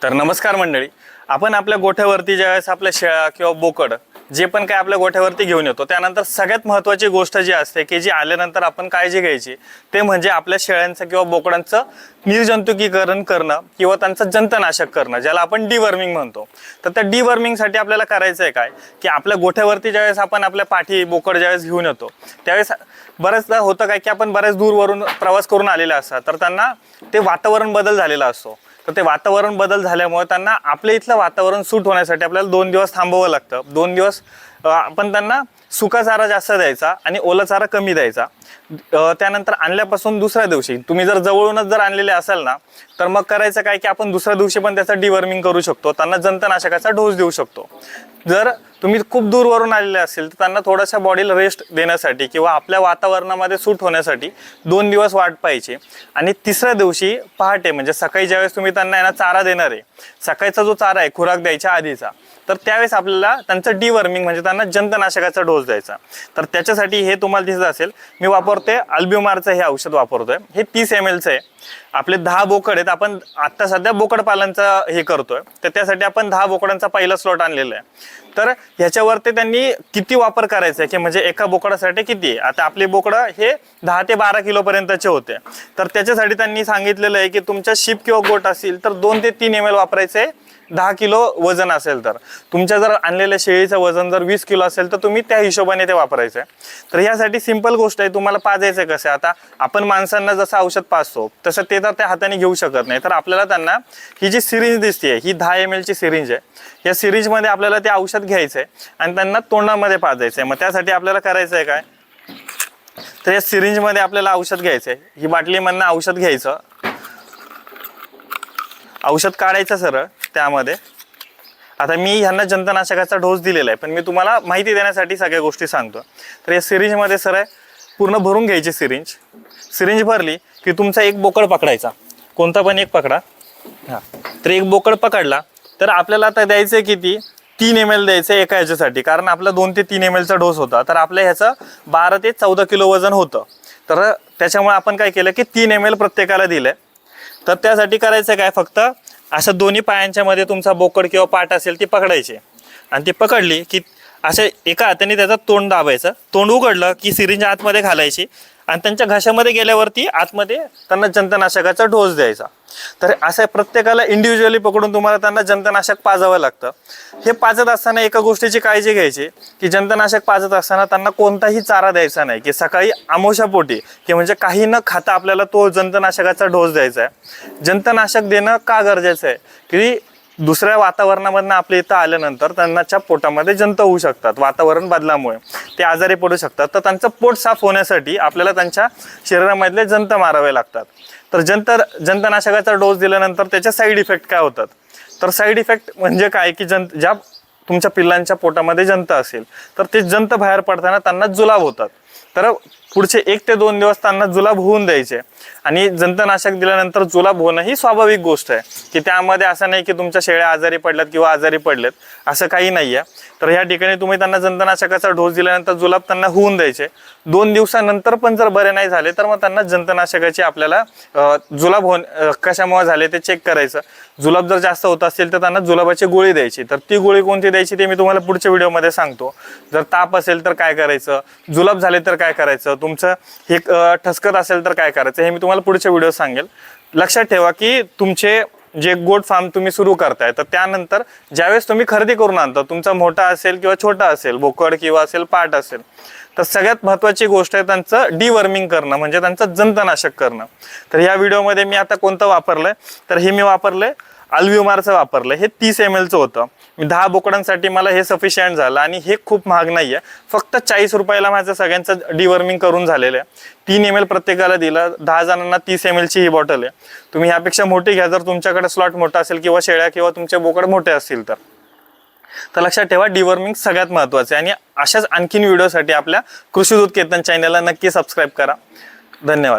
तर नमस्कार मंडळी, आपण आपल्या गोठ्यावरती ज्यावेळेस आपल्या शेळ्या किंवा बोकड जे पण काय आपल्या गोठ्यावरती घेऊन येतो, त्यानंतर सगळ्यात महत्त्वाची गोष्ट जी असते की जी आल्यानंतर आपण काळजी घ्यायची ते म्हणजे आपल्या शेळ्यांचं किंवा बोकडांचं निर्जंतुकीकरण करणं किंवा त्यांचं जंतनाशक करणं, ज्याला आपण डिवर्मिंग म्हणतो। तर त्या डिवर्मिंगसाठी आपल्याला करायचं आहे काय की आपल्या गोठ्यावरती ज्यावेळेस आपण आपल्या पाठी बोकड ज्यावेळेस घेऊन येतो त्यावेळेस बरेचदा होतं काय की आपण बऱ्याच दूरवरून प्रवास करून आलेले असतात, तर त्यांना ते वातावरण बदल झालेला असतो। तर ते वातावरण बदल झाल्यामुळे त्यांना आपल्या इथलं वातावरण सूट होण्यासाठी आपल्याला 2 दिवस थांबावं लागतं। 2 दिवस आपण त्यांना सुका चारा जास्त द्यायचा आणि ओला चारा कमी द्यायचा। त्यानंतर आणल्यापासून दुसऱ्या दिवशी तुम्ही जर जवळूनच जर आणलेले असाल ना, तर मग करायचं काय की आपण दुसऱ्या दिवशी पण त्याचं डिवर्मिंग करू शकतो, त्यांना जंतनाशकाचा डोस देऊ शकतो। जर तुम्ही खूप दूरवरून आलेले असेल तर त्यांना थोडासा बॉडीला रेस्ट देण्यासाठी किंवा आपल्या वातावरणामध्ये सूट होण्यासाठी 2 दिवस वाट पाहायची आणि तिसऱ्या दिवशी पहाटे म्हणजे सकाळी ज्यावेळेस तुम्ही त्यांना चारा देणार आहे, सकाळचा जो चारा आहे खुराक द्यायच्या आधीचा, तर त्यावेळेस आपल्याला त्यांचं डिवर्मिंग म्हणजे त्यांना जंतनाशकाचा डोस द्यायचा। तर त्याच्यासाठी हे तुम्हाला दिसत असेल मी वापरते अल्ब्युमारचं हे औषध वापरतोय। हे 30 ml चं आहे। आपले 10 बोकड आहेत, आपण आता सध्या बोकड पालनचं हे करतोय, तर त्यासाठी आपण 10 बोकडांचा पहिला स्लॉट आणलेला आहे। तर ह्याच्यावरती त्यांनी किती वापर करायचा आहे की म्हणजे एका बोकडासाठी किती, आता आपले बोकडं हे 10 ते 12 किलो पर्यंतचे होते, तर त्याच्यासाठी त्यांनी सांगितलेलं आहे की तुमच्या शीप किंवा गोट असेल तर 2 ते 3 ml वापरायचे 10 किलो वजन असेल तर। तुमच्या जर आणलेल्या शेळीचं वजन जर 20 किलो असेल तर तुम्ही त्या हिशोबाने ते वापरायचं आहे। तर यासाठी सिंपल गोष्ट आहे, तुम्हाला पाजायचं कसं, आता आपण माणसांना जसं औषध पाजतो तसं ते तर त्या हाताने घेऊ शकत नाही, तर आपल्याला त्यांना ही जी सिरिंज दिसते ही 10 ml ची सिरिंज आहे, या सिरिंजमध्ये आपल्याला ते औषध घ्यायचं आहे आणि त्यांना तोंडामध्ये पाजायचं आहे। मग त्यासाठी आपल्याला करायचं आहे काय, तर या सिरिंजमध्ये आपल्याला औषध घ्यायचं आहे, ही बाटलीमधनं औषध घ्यायचं, औषध काढायचं सरळ त्यामध्ये। आता मी ह्यांना जंतनाशकाचा डोस दिलेला आहे, पण मी तुम्हाला माहिती देण्यासाठी सगळ्या गोष्टी सांगतो। तर या सिरिंजमध्ये सरळ पूर्ण भरून घ्यायची सिरिंज भरली की तुमचा एक बोकड पकडायचा, कोणता पण एक पकडा। हां, तर एक बोकड पकडला तर आपल्याला आता द्यायचं किती, 3 ml द्यायचं एका ह्याच्यासाठी, कारण आपला 2 ते 3 ml चा डोस होता, तर आपल्या ह्याचं 12 ते 14 किलो वजन होतं। तर त्याच्यामुळे आपण काय केलं की 3 ml प्रत्येकाला दिलं। तर त्यासाठी करायचं काय, फक्त असं दोन्ही पायांच्या मध्ये तुमचा बोकड किंवा पाठ असेल ती पकडायची आणि ती पकडली की असे एका हाताने त्याचं तोंड दाबायचं, तोंड उघडलं की सिरिंज आतमध्ये घालायची आणि त्यांच्या घशामध्ये गेल्यावरती आतमध्ये त्यांना जंतनाशकाचा डोस द्यायचा। तर असं प्रत्येकाला इंडिव्हिज्युअली पकडून तुम्हाला त्यांना जंतनाशक पाजावं लागतं। हे पाजत असताना एका गोष्टीची काळजी घ्यायची की जंतनाशक पाजत असताना त्यांना कोणताही चारा द्यायचा नाही की सकाळी आमोशापोटी की म्हणजे काही न खाता आपल्याला तो जंतनाशकाचा डोस द्यायचा आहे। जंतनाशक देणं का गरजेचं आहे की दुसऱ्या वातावरणामधनं आपल्या इथं आल्यानंतर त्यांच्या पोटामध्ये जंत होऊ शकतात, वातावरण बदलामुळे ते आजारी पडू शकतात। तर त्यांचं पोट साफ होण्यासाठी आपल्याला त्यांच्या शरीरामधले जंत मारावे लागतात। तर जंतनाशकाचा डोस दिल्यानंतर त्याचे साईड इफेक्ट काय होतात, तर साईड इफेक्ट म्हणजे काय की ज्या तुमच्या पिल्लांच्या पोटामध्ये जंत असेल तर ते जंत बाहेर पडताना त्यांना जुलाब होतात। तर पुढचे 1 ते 2 दिवस त्यांना जुलाब होऊन द्यायचे आणि जंतनाशक दिल्यानंतर जुलाब होणं ही स्वाभाविक गोष्ट आहे की त्यामध्ये असं नाही की तुमच्या शेळ्या आजारी पडल्यात किंवा आजारी पडलेत, असं काही नाही आहे। तर ह्या ठिकाणी तुम्ही त्यांना जंतनाशकाचा डोस दिल्यानंतर जुलाब त्यांना होऊन द्यायचे। 2 दिवसानंतर पण जर बरे नाही झाले तर मग त्यांना जंतनाशकाची आपल्याला जुलाब कशामुळे झाले ते चेक करायचं। जुलाब जर जास्त होत असेल तर त्यांना जुलाबाची गोळी द्यायची, तर ती गोळी कोणती द्यायची ते मी तुम्हाला पुढच्या व्हिडिओमध्ये सांगतो। जर ताप असेल तर काय करायचं, जुलाब झाले तर काय करायचं, तुमचं हे ठसकत असेल तर काय करायचं, हे मी तुम्हाला पुढच्या व्हिडिओ सांगेल। लक्षात ठेवा की तुमचे जे गोट फार्म तुम्ही सुरू करताय तर त्यानंतर ज्यावेळेस तुम्ही खरेदी करून आणता, तुमचा मोठा असेल किंवा छोटा असेल, बोकड किंवा असेल पाठ असेल, तर सगळ्यात महत्त्वाची गोष्ट आहे त्यांचं डिवर्मिंग करणं म्हणजे त्यांचं जंतनाशक करणं। तर या व्हिडिओमध्ये मी आता कोणतं वापरलंय, तर हे मी वापरलंय अल्ब्युमारचं वापरलं। हे 30 ml चं होतं, मी 10 बोकडांसाठी मला हे सफिशियंट झालं आणि हे खूप महाग नाही आहे, फक्त 40 रुपयाला माझं सगळ्यांचं डिवर्मिंग करून झालेलं आहे। 3 ml प्रत्येकाला दिलं, 10 जणांना 30 ml ची ही बॉटल आहे। तुम्ही ह्यापेक्षा मोठी घ्या जर तुमच्याकडे स्लॉट मोठा असेल किंवा शेळ्या किंवा तुमचे बोकड मोठे असतील तर लक्षात ठेवा डिवर्मिंग सगळ्यात महत्त्वाचं आहे। आणि अशाच आणखीन व्हिडिओसाठी आपल्या कृषी दूत केतन चॅनलला नक्की सबस्क्राईब करा। धन्यवाद।